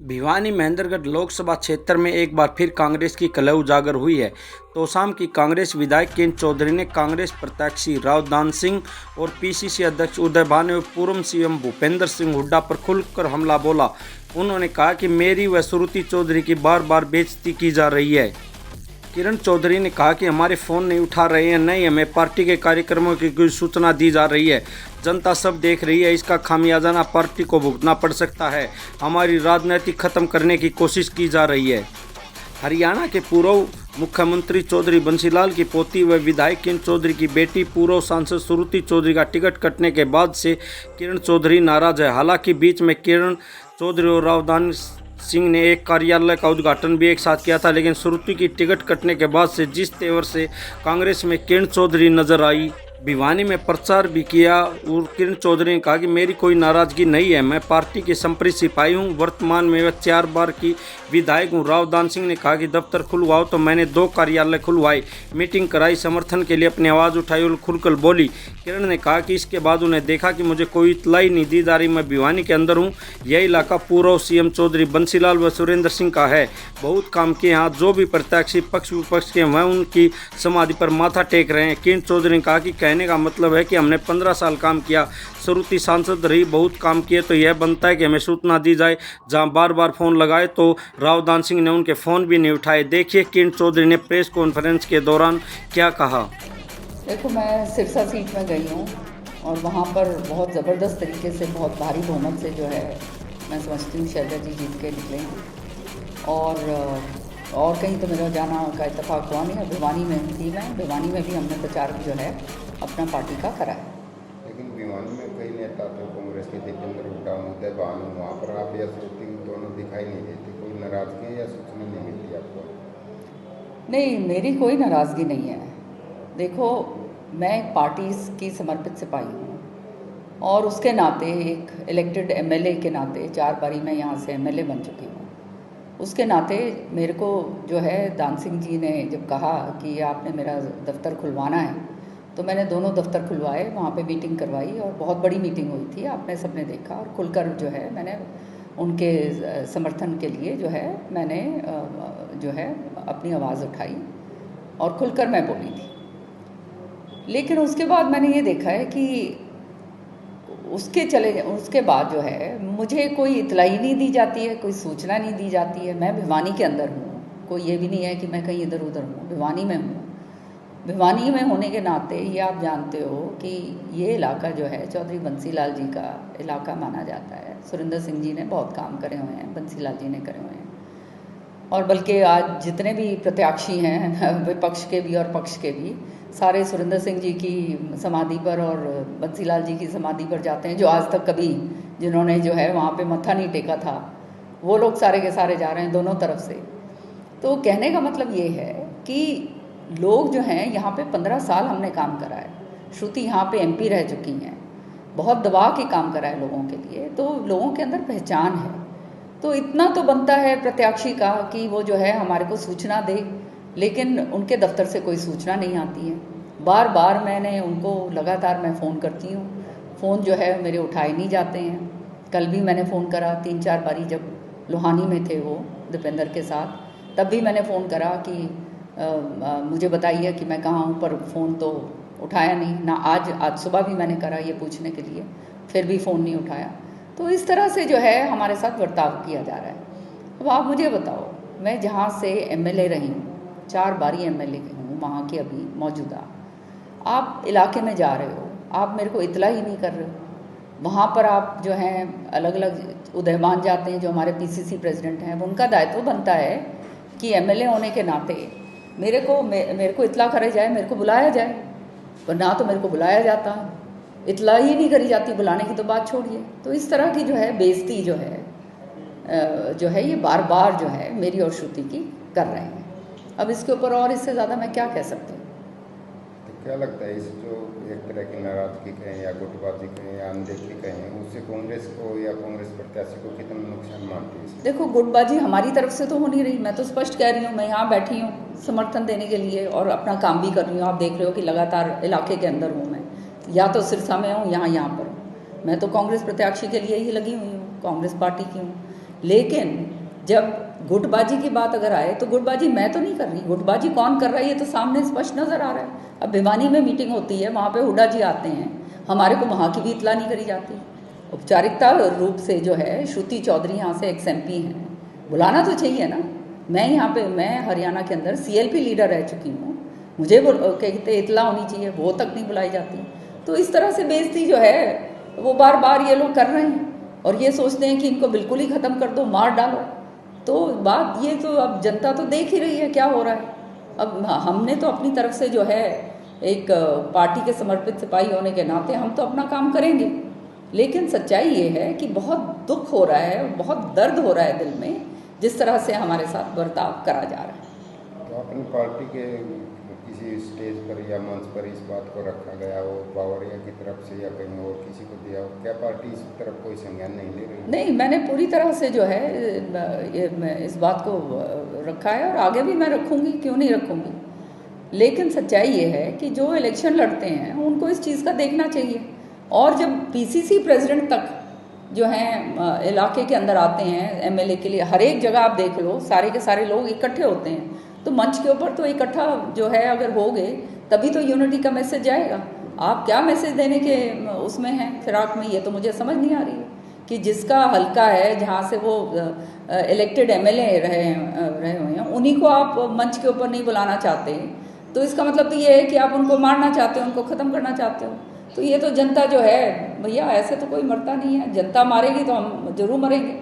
भिवानी महेंद्रगढ़ लोकसभा क्षेत्र में एक बार फिर कांग्रेस की कलह उजागर हुई है। तोशाम की कांग्रेस विधायक किरण चौधरी ने कांग्रेस प्रत्याशी राव दान सिंह और पीसीसी अध्यक्ष उदय भानु और पूर्व सीएम भूपेंद्र सिंह हुड्डा पर खुलकर हमला बोला। उन्होंने कहा कि मेरी व श्रुति चौधरी की बार बार बेइज्जती की जा रही है। किरण चौधरी ने कहा कि हमारे फ़ोन नहीं उठा रहे हैं, नहीं हमें पार्टी के कार्यक्रमों की कोई सूचना दी जा रही है। जनता सब देख रही है, इसका खामियाजा पार्टी को भुगतना पड़ सकता है। हमारी राजनीति खत्म करने की कोशिश की जा रही है। हरियाणा के पूर्व मुख्यमंत्री चौधरी बंसीलाल की पोती व विधायक किरण चौधरी की बेटी पूर्व सांसद श्रुति चौधरी का टिकट कटने के बाद से किरण चौधरी नाराज है। हालांकि बीच में किरण चौधरी और राव दान सिंह ने एक कार्यालय का उद्घाटन भी एक साथ किया था, लेकिन श्रुति की टिकट कटने के बाद से जिस तेवर से कांग्रेस में किरण चौधरी नजर आई, भिवानी में प्रचार भी किया और किरण चौधरी ने कहा कि मेरी कोई नाराज़गी नहीं है, मैं पार्टी की संप्रीत सिपाही हूं। वर्तमान में वह 4 बार की विधायक हूं। राव दान सिंह ने कहा कि दफ्तर खुलवाओ तो मैंने 2 कार्यालय खुलवाए, मीटिंग कराई, समर्थन के लिए अपनी आवाज़ उठाई और खुलकर बोली। किरण ने कहा कि इसके बाद उन्हें देखा कि मुझे कोई इतलाई नहीं दी जा रही, मैं भिवानी के अंदर हूँ। यह इलाका पूर्व सीएम चौधरी बंसीलाल व सुरेंद्र सिंह का है। बहुत काम किए, यहाँ जो भी प्रत्याशी पक्ष विपक्ष के वह उनकी समाधि पर माथा टेक रहे हैं। किरण चौधरी ने कहा कि कहने का मतलब है कि हमने 15 साल काम किया, श्रुति सांसद रही, बहुत काम किए, तो यह बनता है कि हमें सूचना दी जाए। जहां बार बार फ़ोन लगाए तो राव दान सिंह ने उनके फ़ोन भी नहीं उठाए। देखिए किरण चौधरी ने प्रेस कॉन्फ्रेंस के दौरान क्या कहा। देखो, मैं सिरसा सीट में गई हूँ और वहाँ पर बहुत ज़बरदस्त तरीके से, बहुत भारी बहुमत से जो है, मैं समझती हूँ शैलजा जी जीत के निकले हैं। और कहीं तो मेरा जाना का इत्तेफाक हुआ नहीं है। भिवानी में थी मैं, भिवानी में भी हमने प्रचार जो है अपना पार्टी का करा है। लेकिन भिवानी में कई नेता थे कांग्रेस के, दीपेंद्र हुड्डा, उदय भानु, वहाँ पर आप या श्रुति दोनों दिखाई नहीं देते। कोई नाराजगी या सूचना नहीं मिलती आपको? नहीं, मेरी कोई नाराज़गी नहीं है। देखो, मैं एक पार्टी की समर्पित सिपाही हूँ और उसके नाते, एक इलेक्टेड एमएलए के नाते, 4 बारी मैं यहाँ से एमएलए बन चुकी हूँ। उसके नाते मेरे को जो है, दान सिंह जी ने जब कहा कि आपने मेरा दफ्तर खुलवाना है, तो मैंने दोनों दफ्तर खुलवाए, वहाँ पे मीटिंग करवाई और बहुत बड़ी मीटिंग हुई थी, आपने सबने देखा। और खुलकर जो है मैंने उनके समर्थन के लिए जो है मैंने जो है अपनी आवाज़ उठाई और खुलकर मैं बोली थी। लेकिन उसके बाद मैंने ये देखा है कि उसके बाद जो है मुझे कोई इतलाई नहीं दी जाती है, कोई सूचना नहीं दी जाती है। मैं भिवानी के अंदर हूँ, कोई ये भी नहीं है कि मैं कहीं इधर उधर हूँ, भिवानी में हूँ। भिवानी में होने के नाते ये आप जानते हो कि ये इलाका जो है चौधरी बंसीलाल जी का इलाका माना जाता है। सुरेंद्र सिंह जी ने बहुत काम करे हुए हैं, बंसीलाल जी ने करे हुए हैं। और बल्कि आज जितने भी प्रत्याशी हैं, विपक्ष के भी और पक्ष के भी, सारे सुरेंद्र सिंह जी की समाधि पर और बंसीलाल जी की समाधि पर जाते हैं। जो आज तक कभी जिन्होंने जो है वहाँ पे मत्था नहीं टेका था, वो लोग सारे के सारे जा रहे हैं दोनों तरफ से। तो कहने का मतलब ये है कि लोग जो हैं यहाँ पे 15 साल हमने काम करा है। श्रुति यहाँ पे एमपी रह चुकी हैं, बहुत दबा के काम करा है लोगों के लिए, तो लोगों के अंदर पहचान है। तो इतना तो बनता है प्रत्याशी का कि वो जो है हमारे को सूचना दे, लेकिन उनके दफ्तर से कोई सूचना नहीं आती है। बार बार मैंने उनको लगातार मैं फ़ोन करती हूँ, फ़ोन जो है मेरे उठाए नहीं जाते हैं। कल भी मैंने फ़ोन करा 3-4 बारी, जब लोहानी में थे वो दीपेंद्र के साथ, तब भी मैंने फ़ोन करा कि मुझे बताइए कि मैं कहाँ हूँ, पर फ़ोन तो उठाया नहीं ना। आज सुबह भी मैंने करा ये पूछने के लिए, फिर भी फ़ोन नहीं उठाया। तो इस तरह से जो है हमारे साथ बर्ताव किया जा रहा है। अब आप मुझे बताओ, मैं जहाँ से एमएलए रही हूँ, 4 बारी एमएलए हूँ वहाँ की अभी मौजूदा, आप इलाके में जा रहे हो, आप मेरे को इतला ही नहीं कर रहे हो। वहाँ पर आप जो हैं अलग अलग उदयमान जाते हैं, जो हमारे पीसीसी प्रेसिडेंट हैं, उनका दायित्व बनता है कि एमएलए होने के नाते मेरे को इतला करे जाए, मेरे को बुलाया जाए। पर ना तो मेरे को बुलाया जाता, इतला ही नहीं करी जाती, बुलाने की तो बात छोड़िए। तो इस तरह की जो है बेइज्जती जो है ये बार बार जो है मेरी और श्रुति की कर रहे हैं। अब इसके ऊपर और इससे ज़्यादा मैं क्या कह सकती हूँ? तो क्या लगता है, इस जो एक तरह की नाराजगी कहें या गुटबाजी कहें या अनदेखी कहें, उससे कांग्रेस को या कांग्रेस प्रत्याशी को कितना नुकसान मानती है? देखो, गुटबाजी हमारी तरफ से तो हो नहीं रही। मैं तो स्पष्ट कह रही हूँ, मैं यहाँ बैठी हूँ समर्थन देने के लिए और अपना काम भी कर रही हूँ। आप देख रहे हो कि लगातार इलाके के अंदर हूँ मैं, या तो सिरसा में हूँ, यहाँ पर हूँ। मैं तो कांग्रेस प्रत्याशी के लिए ही लगी हुई हूँ, कांग्रेस पार्टी की हूँ। लेकिन जब गुटबाजी की बात अगर आए तो गुटबाजी मैं तो नहीं कर रही, गुटबाजी कौन कर रहा है ये तो सामने स्पष्ट नज़र आ रहा है। अब भिवानी में मीटिंग होती है, वहाँ पे हुड्डा जी आते हैं, हमारे को वहाँ की भी इतला नहीं करी जाती। औपचारिकता रूप से जो है श्रुति चौधरी यहाँ से एक्स MP हैं, बुलाना तो चाहिए ना। मैं यहाँ पे, मैं हरियाणा के अंदर CLP लीडर रह चुकी हूँ, मुझे वो कहते इतला होनी चाहिए, वो तक नहीं बुलाई जाती। तो इस तरह से बेइज्जती जो है वो बार बार ये लोग कर रहे हैं और ये सोचते हैं कि इनको बिल्कुल ही ख़त्म कर दो, मार डालो। तो बात ये तो अब जनता तो देख ही रही है क्या हो रहा है। अब हमने तो अपनी तरफ से जो है एक पार्टी के समर्पित सिपाही होने के नाते हम तो अपना काम करेंगे, लेकिन सच्चाई ये है कि बहुत दुख हो रहा है, बहुत दर्द हो रहा है दिल में जिस तरह से हमारे साथ बर्ताव करा जा रहा है। तो अपनी पार्टी के किसी स्टेज पर या मंच पर इस बात को रखा गया हो बावरिया की तरफ से या कहीं और किसी को दिया हो, क्या पार्टी इस तरफ कोई संज्ञान नहीं ले रही? नहीं, मैंने पूरी तरह से जो है इस बात को रखा है और आगे भी मैं रखूँगी, क्यों नहीं रखूँगी। लेकिन सच्चाई ये है कि जो इलेक्शन लड़ते हैं उनको इस चीज़ का देखना चाहिए। और जब PCC प्रेसिडेंट तक जो हैं इलाके के अंदर आते हैं MLA के लिए, हर एक जगह आप देख लो सारे के सारे लोग इकट्ठे होते हैं, तो मंच के ऊपर तो इकट्ठा जो है अगर हो गए तभी तो यूनिटी का मैसेज जाएगा। आप क्या मैसेज देने के उसमें हैं फिराक में, ये तो मुझे समझ नहीं आ रही है कि जिसका हल्का है जहाँ से वो इलेक्टेड MLA रहे हुए हैं उन्हीं को आप मंच के ऊपर नहीं बुलाना चाहते, तो इसका मतलब तो ये है कि आप उनको मारना चाहते हो, उनको ख़त्म करना चाहते हो। तो ये तो जनता जो है भैया, ऐसे तो कोई मरता नहीं है, जनता मारेगी तो हम जरूर मरेंगे।